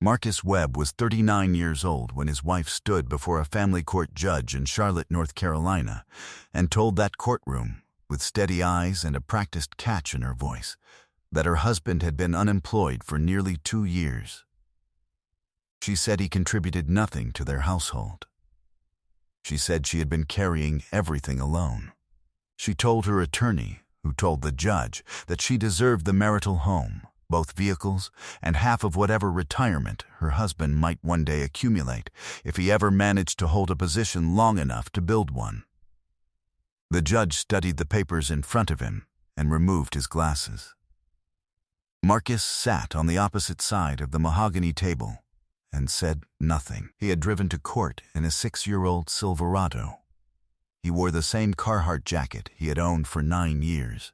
Marcus Webb was 39 years old when his wife stood before a family court judge in Charlotte, North Carolina, and told that courtroom, with steady eyes and a practiced catch in her voice, that her husband had been unemployed for nearly 2 years. She said he contributed nothing to their household. She said she had been carrying everything alone. She told her attorney, who told the judge, that she deserved the marital home, both vehicles, and half of whatever retirement her husband might one day accumulate if he ever managed to hold a position long enough to build one. The judge studied the papers in front of him and removed his glasses. Marcus sat on the opposite side of the mahogany table and said nothing. He had driven to court in a 6-year-old Silverado. He wore the same Carhartt jacket he had owned for 9 years.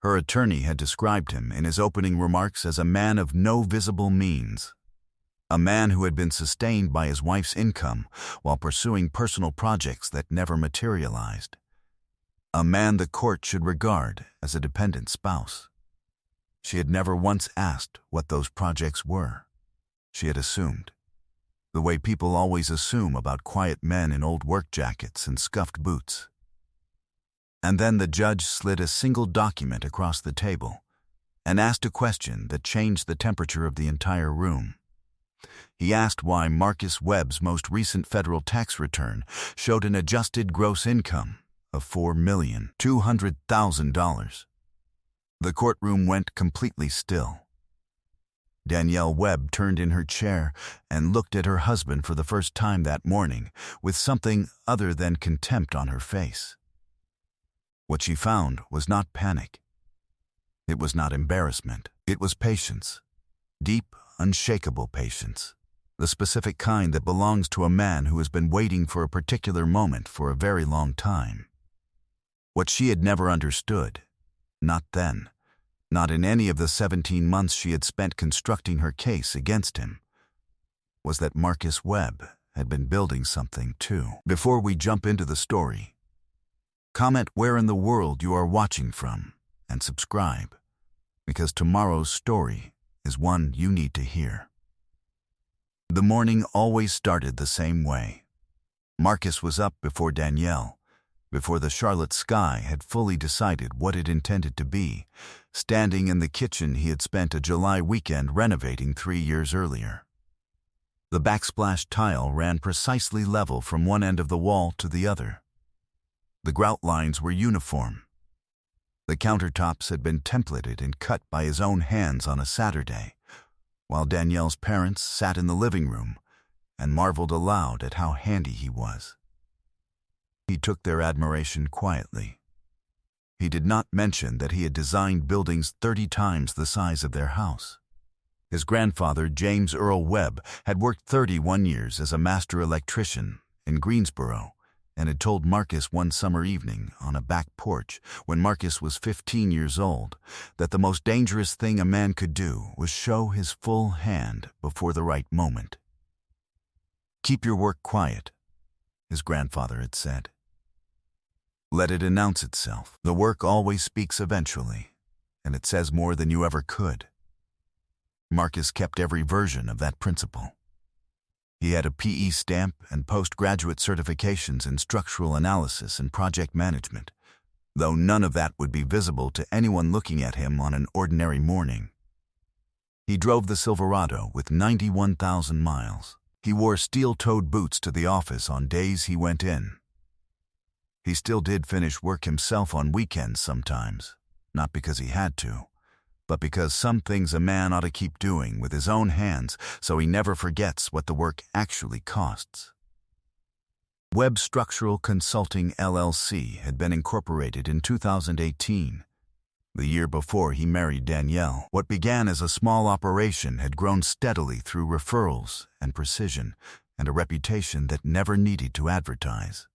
Her attorney had described him in his opening remarks as a man of no visible means, a man who had been sustained by his wife's income while pursuing personal projects that never materialized, a man the court should regard as a dependent spouse. She had never once asked what those projects were. She had assumed, the way people always assume about quiet men in old work jackets and scuffed boots. And then the judge slid a single document across the table and asked a question that changed the temperature of the entire room. He asked why Marcus Webb's most recent federal tax return showed an adjusted gross income of $4,200,000. The courtroom went completely still. Danielle Webb turned in her chair and looked at her husband for the first time that morning with something other than contempt on her face. What she found was not panic. It was not embarrassment. It was patience. Deep, unshakable patience. The specific kind that belongs to a man who has been waiting for a particular moment for a very long time. What she had never understood, not then, not in any of the 17 months she had spent constructing her case against him, was that Marcus Webb had been building something too. Before we jump into the story, comment where in the world you are watching from and subscribe, because tomorrow's story is one you need to hear. The morning always started the same way. Marcus was up before Danielle, before the Charlotte sky had fully decided what it intended to be, standing in the kitchen he had spent a July weekend renovating 3 years earlier. The backsplash tile ran precisely level from one end of the wall to the other. The grout lines were uniform. The countertops had been templated and cut by his own hands on a Saturday, while Danielle's parents sat in the living room and marveled aloud at how handy he was. He took their admiration quietly. He did not mention that he had designed buildings 30 times the size of their house. His grandfather, James Earl Webb, had worked 31 years as a master electrician in Greensboro and had told Marcus one summer evening on a back porch when Marcus was 15 years old that the most dangerous thing a man could do was show his full hand before the right moment. "Keep your work quiet," his grandfather had said. "Let it announce itself. The work always speaks eventually, and it says more than you ever could." Marcus kept every version of that principle. He had a PE stamp and postgraduate certifications in structural analysis and project management, though none of that would be visible to anyone looking at him on an ordinary morning. He drove the Silverado with 91,000 miles. He wore steel-toed boots to the office on days he went in. He still did finish work himself on weekends sometimes, not because he had to, but because some things a man ought to keep doing with his own hands so he never forgets what the work actually costs. Webb Structural Consulting LLC had been incorporated in 2018, the year before he married Danielle. What began as a small operation had grown steadily through referrals and precision and a reputation that never needed to advertise.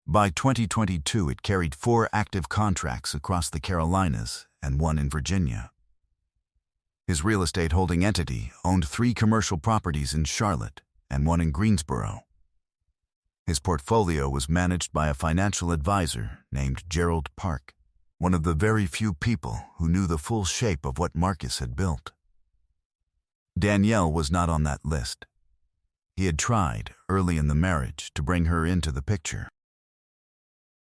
By 2022, it carried 4 active contracts across the Carolinas and 1 in Virginia. His real estate holding entity owned 3 commercial properties in Charlotte and 1 in Greensboro. His portfolio was managed by a financial advisor named Gerald Park, one of the very few people who knew the full shape of what Marcus had built. Danielle was not on that list. He had tried, early in the marriage, to bring her into the picture.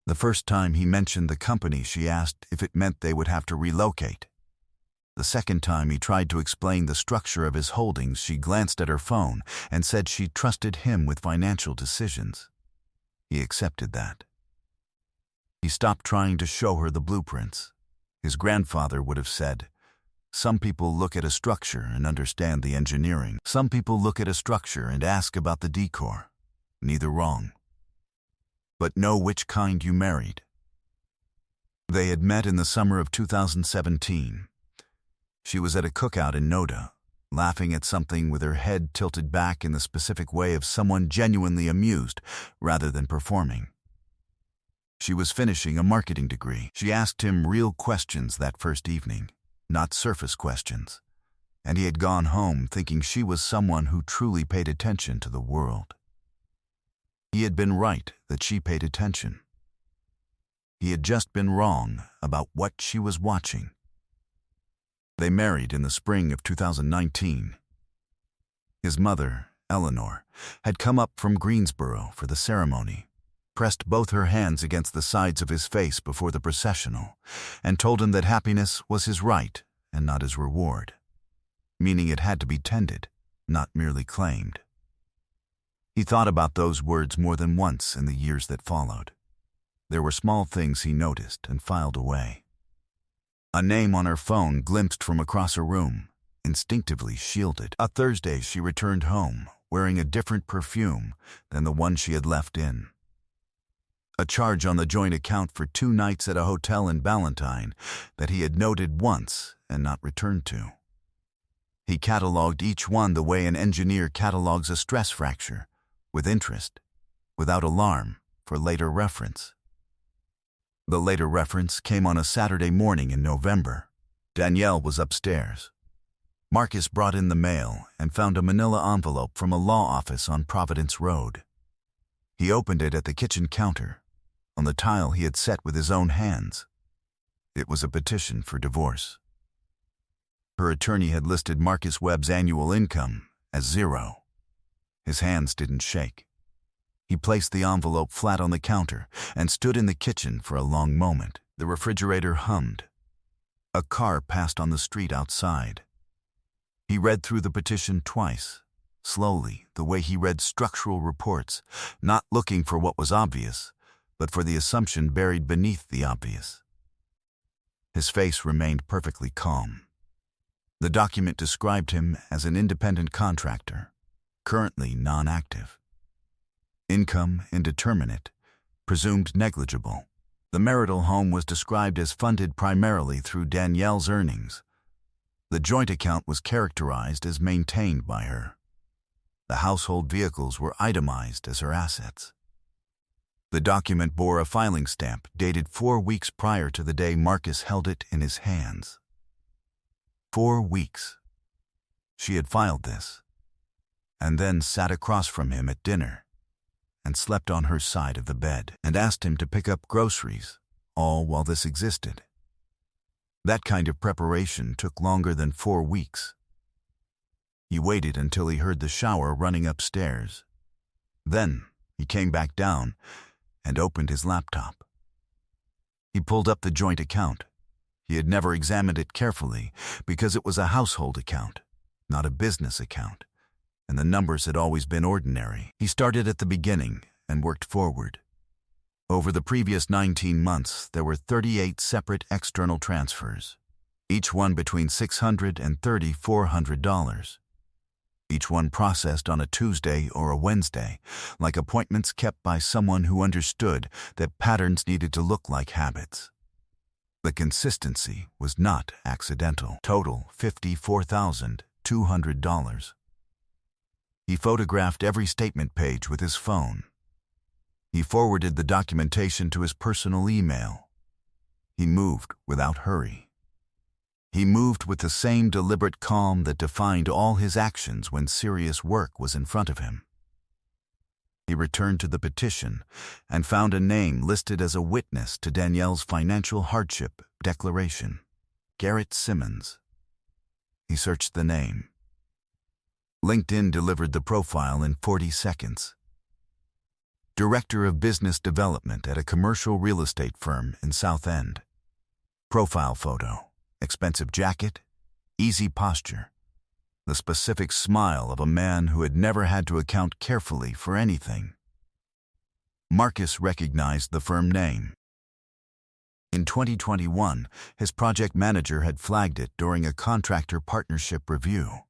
The first time he mentioned the company, she asked if it meant they would have to relocate. The second time he tried to explain the structure of his holdings, she glanced at her phone and said she trusted him with financial decisions. He accepted that. He stopped trying to show her the blueprints. His grandfather would have said, "Some people look at a structure and understand the engineering. Some people look at a structure and ask about the decor. Neither wrong. But know which kind you married." They had met in the summer of 2017. She was at a cookout in Noda, laughing at something with her head tilted back in the specific way of someone genuinely amused rather than performing. She was finishing a marketing degree. She asked him real questions that first evening, not surface questions, and he had gone home thinking she was someone who truly paid attention to the world. He had been right that she paid attention. He had just been wrong about what she was watching. They married in the spring of 2019. His mother, Eleanor, had come up from Greensboro for the ceremony, pressed both her hands against the sides of his face before the processional, and told him that happiness was his right and not his reward, meaning it had to be tended, not merely claimed. He thought about those words more than once in the years that followed. There were small things he noticed and filed away. A name on her phone glimpsed from across her room, instinctively shielded. A Thursday she returned home, wearing a different perfume than the one she had left in. A charge on the joint account for 2 nights at a hotel in Ballantyne that he had noted once and not returned to. He catalogued each one the way an engineer catalogues a stress fracture, with interest, without alarm, for later reference. The later reference came on a Saturday morning in November. Danielle was upstairs. Marcus brought in the mail and found a manila envelope from a law office on Providence Road. He opened it at the kitchen counter, on the tile he had set with his own hands. It was a petition for divorce. Her attorney had listed Marcus Webb's annual income as 0. His hands didn't shake. He placed the envelope flat on the counter and stood in the kitchen for a long moment. The refrigerator hummed. A car passed on the street outside. He read through the petition twice, slowly, the way he read structural reports, not looking for what was obvious, but for the assumption buried beneath the obvious. His face remained perfectly calm. The document described him as an independent contractor, currently non-active. Income indeterminate, presumed negligible. The marital home was described as funded primarily through Danielle's earnings. The joint account was characterized as maintained by her. The household vehicles were itemized as her assets. The document bore a filing stamp dated 4 weeks prior to the day Marcus held it in his hands. 4 weeks. She had filed this, and then sat across from him at dinner, and slept on her side of the bed, and asked him to pick up groceries, all while this existed. That kind of preparation took longer than 4 weeks. He waited until he heard the shower running upstairs. Then he came back down and opened his laptop. He pulled up the joint account. He had never examined it carefully because it was a household account, not a business account, and the numbers had always been ordinary. He started at the beginning and worked forward. Over the previous 19 months, there were 38 separate external transfers, each one between $600 and $3,400. Each one processed on a Tuesday or a Wednesday, like appointments kept by someone who understood that patterns needed to look like habits. The consistency was not accidental. Total $54,200. He photographed every statement page with his phone. He forwarded the documentation to his personal email. He moved without hurry. He moved with the same deliberate calm that defined all his actions when serious work was in front of him. He returned to the petition and found a name listed as a witness to Danielle's financial hardship declaration, Garrett Simmons. He searched the name. LinkedIn delivered the profile in 40 seconds. Director of Business Development at a commercial real estate firm in South End. Profile photo, expensive jacket, easy posture, the specific smile of a man who had never had to account carefully for anything. Marcus recognized the firm name. In 2021, his project manager had flagged it during a contractor partnership review.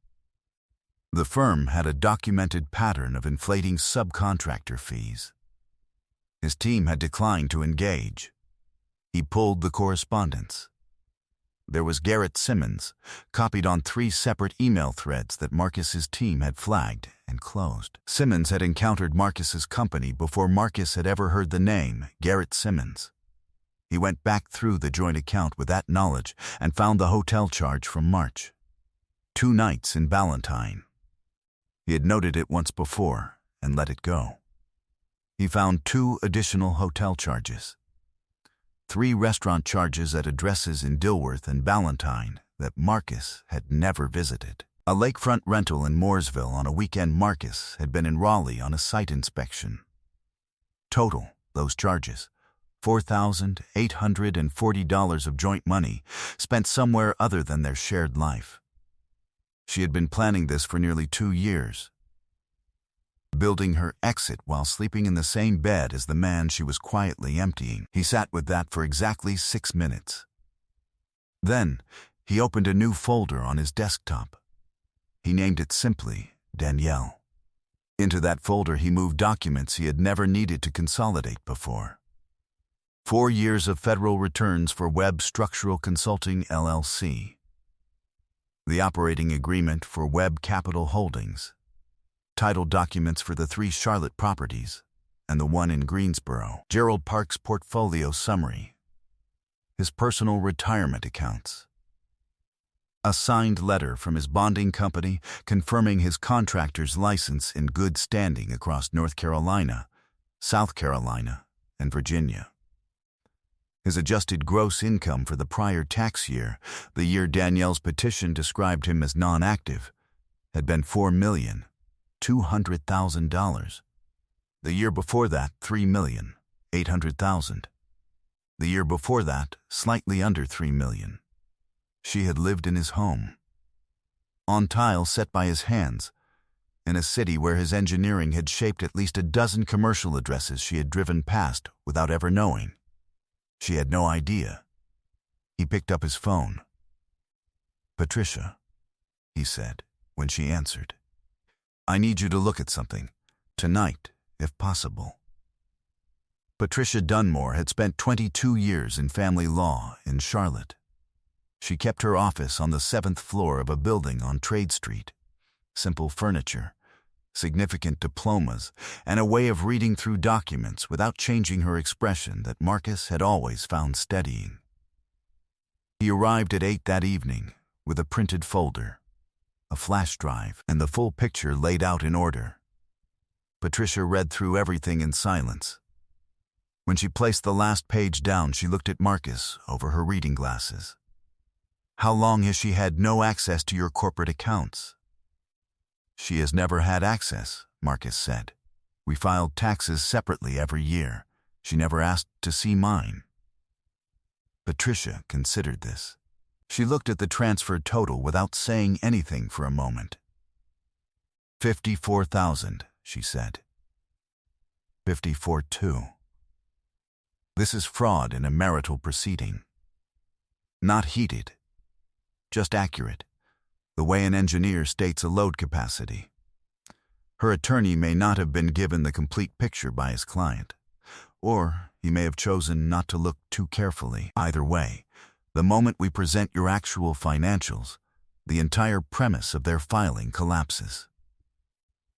The firm had a documented pattern of inflating subcontractor fees. His team had declined to engage. He pulled the correspondence. There was Garrett Simmons, copied on 3 separate email threads that Marcus's team had flagged and closed. Simmons had encountered Marcus's company before Marcus had ever heard the name Garrett Simmons. He went back through the joint account with that knowledge and found the hotel charge from March. 2 nights in Ballantyne. He had noted it once before and let it go. He found 2 additional hotel charges. 3 restaurant charges at addresses in Dilworth and Ballantyne that Marcus had never visited. A lakefront rental in Mooresville on a weekend. Marcus had been in Raleigh on a site inspection. Total, those charges, $4,840 of joint money spent somewhere other than their shared life. She had been planning this for nearly 2 years. Building her exit while sleeping in the same bed as the man she was quietly emptying. He sat with that for exactly 6 minutes. Then, he opened a new folder on his desktop. He named it simply Danielle. Into that folder he moved documents he had never needed to consolidate before. 4 years of federal returns for Webb Structural Consulting, LLC. The operating agreement for Webb Capital Holdings. Title documents for the 3 Charlotte properties and the 1 in Greensboro. Gerald Park's portfolio summary. His personal retirement accounts. A signed letter from his bonding company confirming his contractor's license in good standing across North Carolina, South Carolina, and Virginia. His adjusted gross income for the prior tax year, the year Danielle's petition described him as non-active, had been $4,200,000. The year before that, $3,800,000. The year before that, slightly under $3 million. She had lived in his home, on tile set by his hands, in a city where his engineering had shaped at least a dozen commercial addresses she had driven past without ever knowing. She had no idea. He picked up his phone. "Patricia," he said when she answered. "I need you to look at something, tonight, if possible." Patricia Dunmore had spent 22 years in family law in Charlotte. She kept her office on the 7th floor of a building on Trade Street. Simple furniture, significant diplomas, and a way of reading through documents without changing her expression that Marcus had always found steadying. He arrived at 8 that evening with a printed folder, a flash drive, and the full picture laid out in order. Patricia read through everything in silence. When she placed the last page down, she looked at Marcus over her reading glasses. "How long has she had no access to your corporate accounts?" "She has never had access," Marcus said. "We filed taxes separately every year. She never asked to see mine." Patricia considered this. She looked at the transfer total without saying anything for a moment. $54,000, she said. 54-2. This is fraud in a marital proceeding. Not heated, just accurate, the way an engineer states a load capacity. Her attorney may not have been given the complete picture by his client, or he may have chosen not to look too carefully. Either way, the moment we present your actual financials, the entire premise of their filing collapses.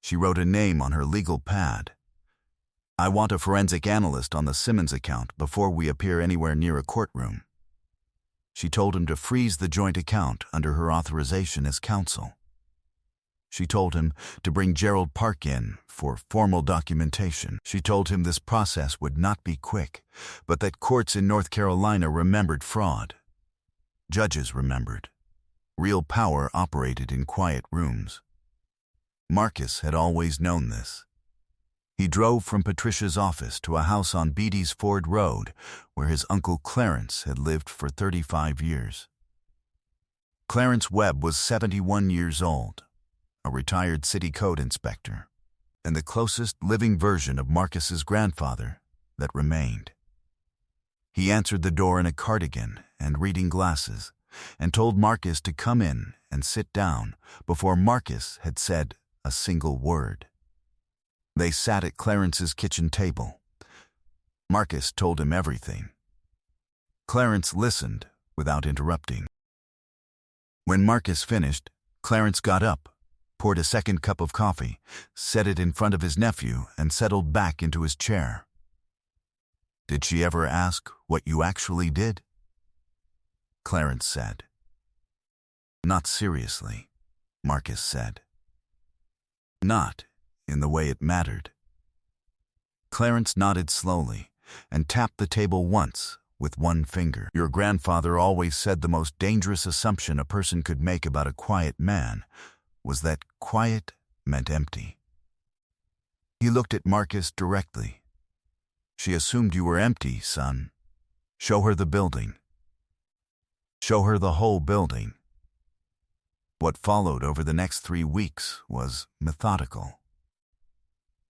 She wrote a name on her legal pad. "I want a forensic analyst on the Simmons account before we appear anywhere near a courtroom." She told him to freeze the joint account under her authorization as counsel. She told him to bring Gerald Park in for formal documentation. She told him this process would not be quick, but that courts in North Carolina remembered fraud. Judges remembered. Real power operated in quiet rooms. Marcus had always known this. He drove from Patricia's office to a house on Beatty's Ford Road, where his uncle Clarence had lived for 35 years. Clarence Webb was 71 years old, a retired city code inspector, and the closest living version of Marcus's grandfather that remained. He answered the door in a cardigan and reading glasses, and told Marcus to come in and sit down before Marcus had said a single word. They sat at Clarence's kitchen table. Marcus told him everything. Clarence listened without interrupting. When Marcus finished, Clarence got up, poured a second cup of coffee, set it in front of his nephew, and settled back into his chair. "Did she ever ask what you actually did?" Clarence said. "Not seriously," Marcus said. "Not in the way it mattered." Clarence nodded slowly and tapped the table once with one finger. "Your grandfather always said the most dangerous assumption a person could make about a quiet man was that quiet meant empty." He looked at Marcus directly. "She assumed you were empty, son. Show her the building. Show her the whole building." What followed over the next 3 weeks was methodical.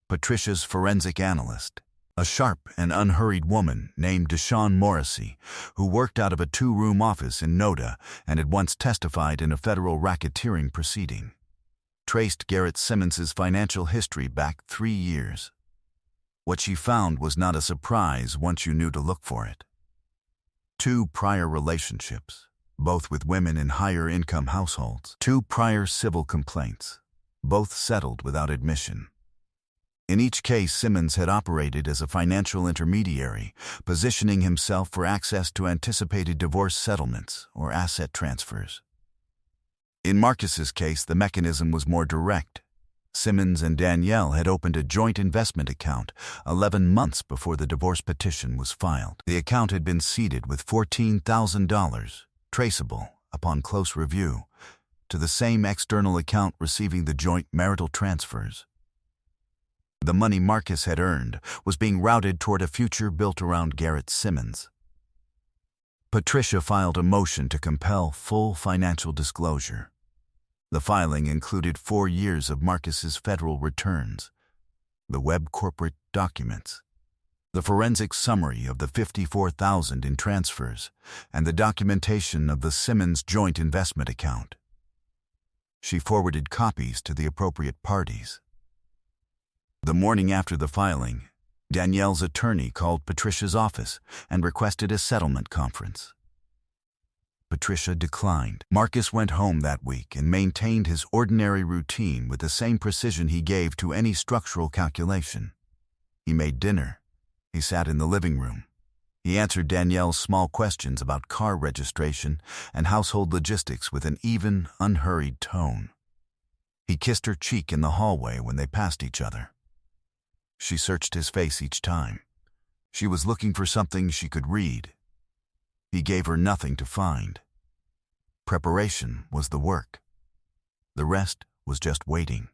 Patricia's forensic analyst, a sharp and unhurried woman named Deshawn Morrissey, who worked out of a 2-room office in Noda and had once testified in a federal racketeering proceeding, traced Garrett Simmons's financial history back 3 years. What she found was not a surprise once you knew to look for it. 2 prior relationships, both with women in higher income households. 2 prior civil complaints, both settled without admission. In each case, Simmons had operated as a financial intermediary, positioning himself for access to anticipated divorce settlements or asset transfers. In Marcus's case, the mechanism was more direct. Simmons and Danielle had opened a joint investment account 11 months before the divorce petition was filed. The account had been seeded with $14,000, traceable, upon close review, to the same external account receiving the joint marital transfers. The money Marcus had earned was being routed toward a future built around Garrett Simmons. Patricia filed a motion to compel full financial disclosure. The filing included 4 years of Marcus's federal returns, the Webb corporate documents, the forensic summary of the $54,000 in transfers, and the documentation of the Simmons joint investment account. She forwarded copies to the appropriate parties. The morning after the filing, Danielle's attorney called Patricia's office and requested a settlement conference. Patricia declined. Marcus went home that week and maintained his ordinary routine with the same precision he gave to any structural calculation. He made dinner. He sat in the living room. He answered Danielle's small questions about car registration and household logistics with an even, unhurried tone. He kissed her cheek in the hallway when they passed each other. She searched his face each time. She was looking for something she could read. He gave her nothing to find. Preparation was the work. The rest was just waiting.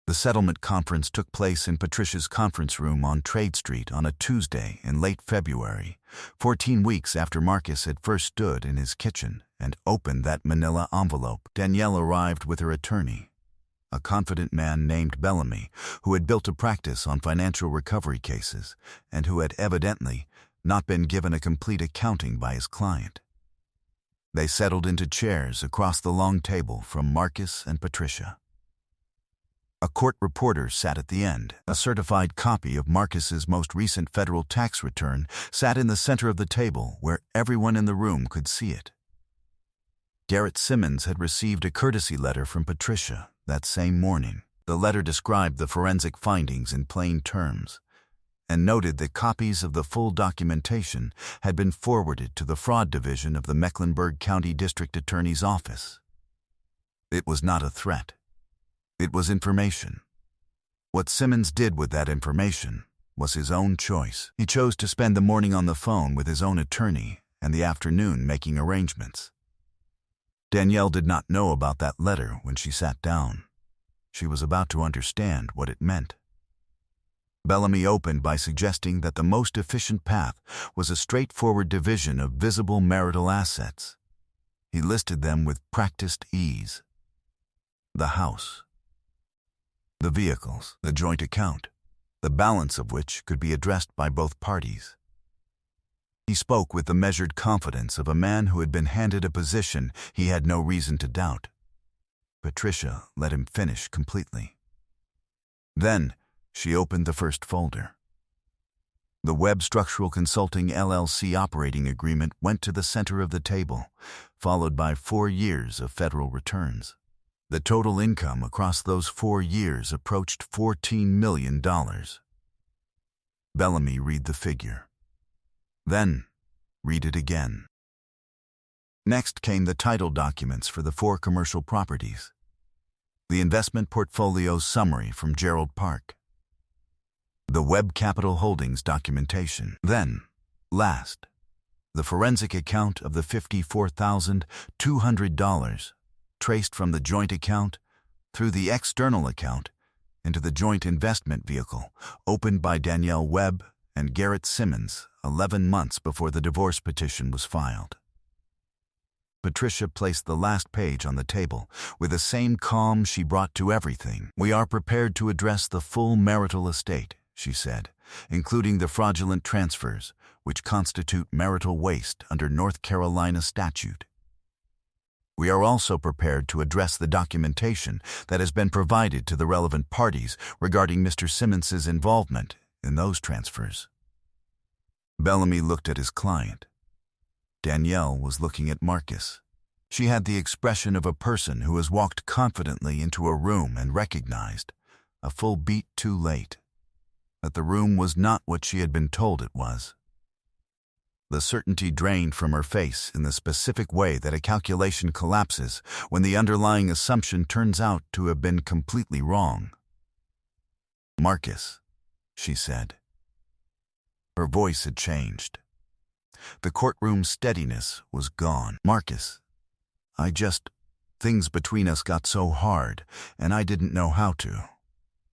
The settlement conference took place in Patricia's conference room on Trade Street on a Tuesday in late February, 14 weeks after Marcus had first stood in his kitchen and opened that manila envelope. Danielle arrived with her attorney, a confident man named Bellamy, who had built a practice on financial recovery cases and who had evidently not been given a complete accounting by his client. They settled into chairs across the long table from Marcus and Patricia. A court reporter sat at the end. A certified copy of Marcus's most recent federal tax return sat in the center of the table where everyone in the room could see it. Garrett Simmons had received a courtesy letter from Patricia that same morning. The letter described the forensic findings in plain terms and noted that copies of the full documentation had been forwarded to the Fraud Division of the Mecklenburg County District Attorney's Office. It was not a threat. It was information. What Simmons did with that information was his own choice. He chose to spend the morning on the phone with his own attorney and the afternoon making arrangements. Danielle did not know about that letter when she sat down. She was about to understand what it meant. Bellamy opened by suggesting that the most efficient path was a straightforward division of visible marital assets. He listed them with practiced ease. The house, the vehicles, the joint account, the balance of which could be addressed by both parties. He spoke with the measured confidence of a man who had been handed a position he had no reason to doubt. Patricia let him finish completely. Then she opened the first folder. The Webb Structural Consulting LLC operating agreement went to the center of the table, followed by 4 years of federal returns. The total income across those 4 years approached $14 million. Bellamy read the figure. Then, read it again. Next came the title documents for the 4 commercial properties. The investment portfolio summary from Gerald Park. The Webb Capital Holdings documentation. Then, last, the forensic account of the $54,200 traced from the joint account through the external account into the joint investment vehicle opened by Danielle Webb and Garrett Simmons 11 months before the divorce petition was filed. Patricia placed the last page on the table with the same calm she brought to everything. "We are prepared to address the full marital estate," she said, "including the fraudulent transfers, which constitute marital waste under North Carolina statute. We are also prepared to address the documentation that has been provided to the relevant parties regarding Mr. Simmons's involvement in those transfers." Bellamy looked at his client. Danielle was looking at Marcus. She had the expression of a person who has walked confidently into a room and recognized, a full beat too late, that the room was not what she had been told it was. The certainty drained from her face in the specific way that a calculation collapses when the underlying assumption turns out to have been completely wrong. "Marcus," she said. Her voice had changed. The courtroom's steadiness was gone. "Marcus, things between us got so hard, and I didn't know how to."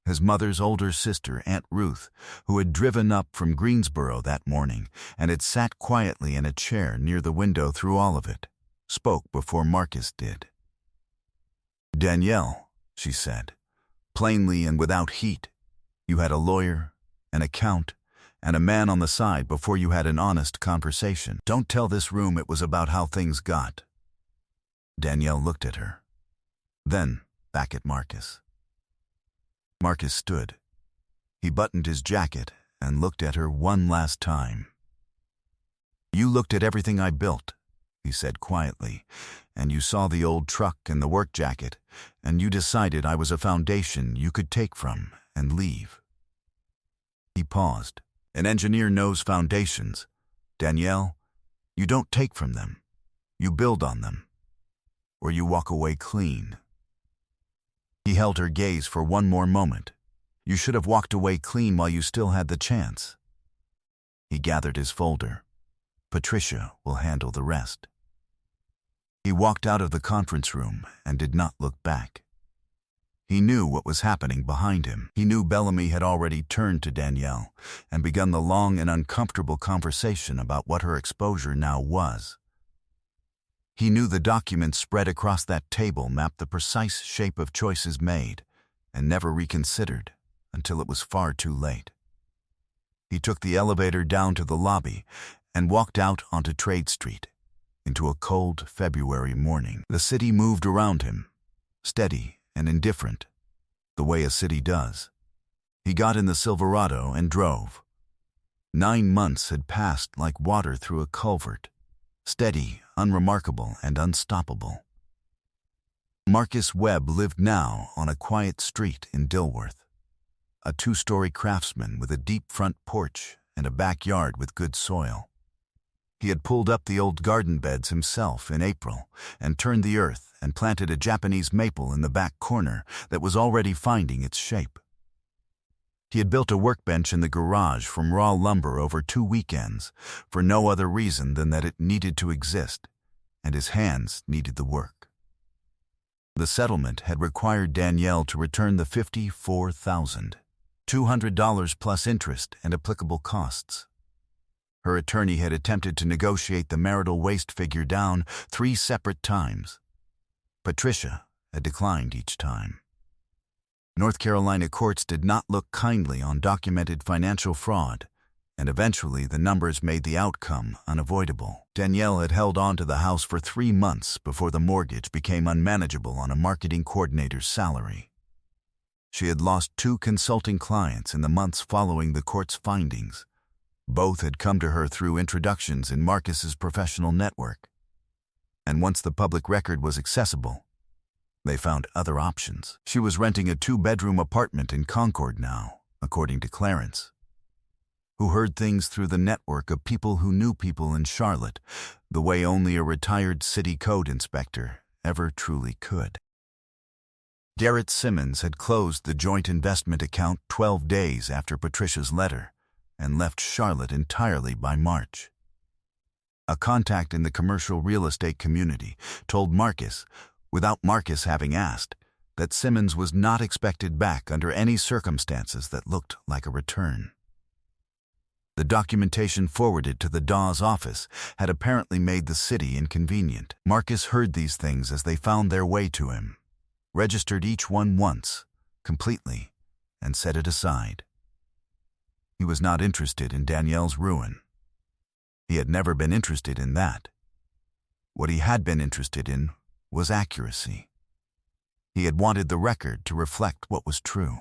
His mother's older sister, Aunt Ruth, who had driven up from Greensboro that morning and had sat quietly in a chair near the window through all of it, spoke before Marcus did. "Danielle," she said, plainly and without heat, "you had a lawyer, an account, and a man on the side before you had an honest conversation. Don't tell this room it was about how things got." Danielle looked at her, then back at Marcus. Marcus stood. He buttoned his jacket and looked at her one last time. "You looked at everything I built," he said quietly, "and you saw the old truck and the work jacket, and you decided I was a foundation you could take from and leave." He paused. "An engineer knows foundations. Danielle, you don't take from them. You build on them. Or you walk away clean." He held her gaze for one more moment. "You should have walked away clean while you still had the chance." He gathered his folder. "Patricia will handle the rest." He walked out of the conference room and did not look back. He knew what was happening behind him. He knew Bellamy had already turned to Danielle and begun the long and uncomfortable conversation about what her exposure now was. He knew the documents spread across that table mapped the precise shape of choices made and never reconsidered until it was far too late. He took the elevator down to the lobby and walked out onto Trade Street into a cold February morning. The city moved around him, steady and indifferent, the way a city does. He got in the Silverado and drove. 9 months had passed like water through a culvert, steady, unremarkable, and unstoppable. Marcus Webb lived now on a quiet street in Dilworth, a 2-story craftsman with a deep front porch and a backyard with good soil. He had pulled up the old garden beds himself in April and turned the earth and planted a Japanese maple in the back corner that was already finding its shape. He had built a workbench in the garage from raw lumber over 2 weekends for no other reason than that it needed to exist, and his hands needed the work. The settlement had required Danielle to return the $54,200 plus interest and applicable costs. Her attorney had attempted to negotiate the marital waste figure down 3 separate times. Patricia had declined each time. North Carolina courts did not look kindly on documented financial fraud, and eventually the numbers made the outcome unavoidable. Danielle had held on to the house for 3 months before the mortgage became unmanageable on a marketing coordinator's salary. She had lost 2 consulting clients in the months following the court's findings. Both had come to her through introductions in Marcus's professional network. And once the public record was accessible, they found other options. She was renting a 2-bedroom apartment in Concord now, according to Clarence, who heard things through the network of people who knew people in Charlotte, the way only a retired city code inspector ever truly could. Garrett Simmons had closed the joint investment account 12 days after Patricia's letter and left Charlotte entirely by March. A contact in the commercial real estate community told Marcus, without Marcus having asked, that Simmons was not expected back under any circumstances that looked like a return. The documentation forwarded to the Dawes office had apparently made the city inconvenient. Marcus heard these things as they found their way to him, registered each one once, completely, and set it aside. He was not interested in Danielle's ruin. He had never been interested in that. What he had been interested in was accuracy. He had wanted the record to reflect what was true.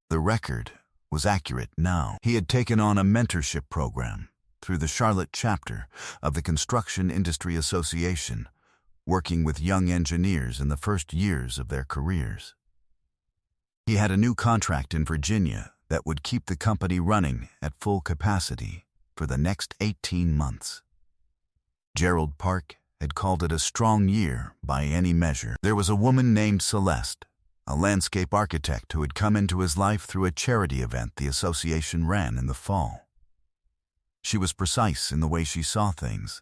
The record was accurate now. He had taken on a mentorship program through the Charlotte chapter of the Construction Industry Association, working with young engineers in the first years of their careers. He had a new contract in Virginia that would keep the company running at full capacity for the next 18 months. Gerald Park had called it a strong year by any measure. There was a woman named Celeste, a landscape architect who had come into his life through a charity event the association ran in the fall. She was precise in the way she saw things,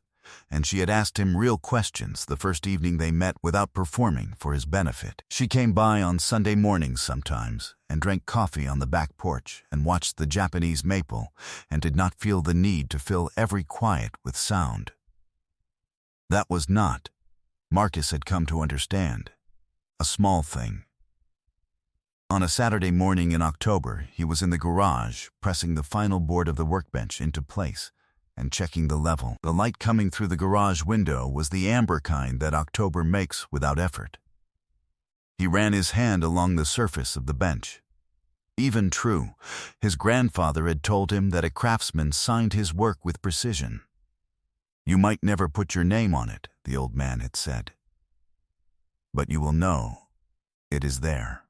and she had asked him real questions the first evening they met without performing for his benefit. She came by on Sunday mornings sometimes and drank coffee on the back porch and watched the Japanese maple and did not feel the need to fill every quiet with sound. That was not, Marcus had come to understand, a small thing. On a Saturday morning in October, he was in the garage pressing the final board of the workbench into place and checking the level. The light coming through the garage window was the amber kind that October makes without effort. He ran his hand along the surface of the bench. Even true, his grandfather had told him that a craftsman signed his work with precision. You might never put your name on it, the old man had said, but you will know it is there.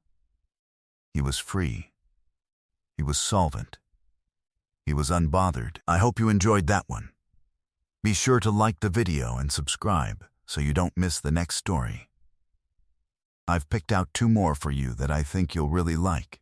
He was free. He was solvent. He was unbothered. I hope you enjoyed that one. Be sure to like the video and subscribe so you don't miss the next story. I've picked out 2 more for you that I think you'll really like.